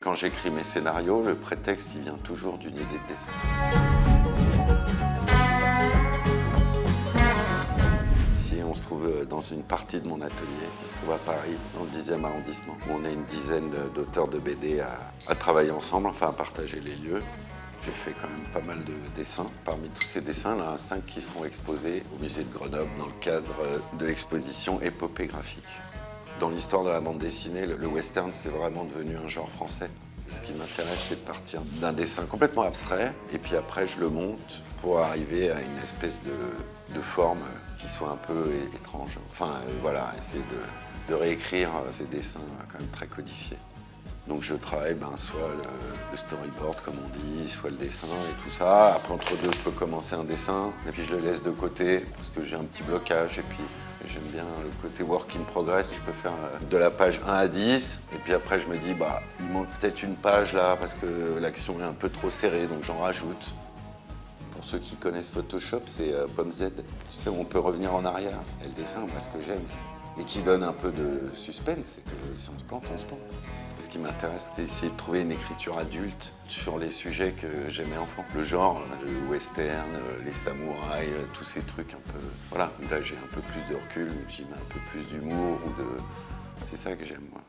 Quand j'écris mes scénarios, le prétexte il vient toujours d'une idée de dessin. Si on se trouve dans une partie de mon atelier, qui se trouve à Paris, dans le 10e arrondissement, où on est une dizaine d'auteurs de BD à travailler ensemble, enfin à partager les lieux. J'ai fait quand même pas mal de dessins. Parmi tous ces dessins, il y en a 5 qui seront exposés au musée de Grenoble dans le cadre de l'exposition Épopée graphique. Dans l'histoire de la bande dessinée, le western, c'est vraiment devenu un genre français. Ce qui m'intéresse, c'est de partir d'un dessin complètement abstrait, et puis après, je le monte pour arriver à une espèce de forme qui soit un peu étrange. Enfin, voilà, essayer de réécrire ces dessins quand même très codifiés. Donc je travaille soit le storyboard, comme on dit, soit le dessin et tout ça. Après, entre deux, je peux commencer un dessin, et puis je le laisse de côté, parce que j'ai un petit blocage, et puis j'aime bien le côté work in progress. Je peux faire de la page 1 à 10, et puis après je me dis, il manque peut-être une page là, parce que l'action est un peu trop serrée, donc j'en rajoute. Pour ceux qui connaissent Photoshop, c'est pomme Z. Tu sais, on peut revenir en arrière. Et le dessin, moi, ce que j'aime, et qui donne un peu de suspense, c'est que si on se plante, on se plante. Ce qui m'intéresse, c'est essayer de trouver une écriture adulte sur les sujets que j'aimais enfant. Le genre, le western, les samouraïs, tous ces trucs un peu... Voilà, là j'ai un peu plus de recul, j'y mets un peu plus d'humour, c'est ça que j'aime, moi.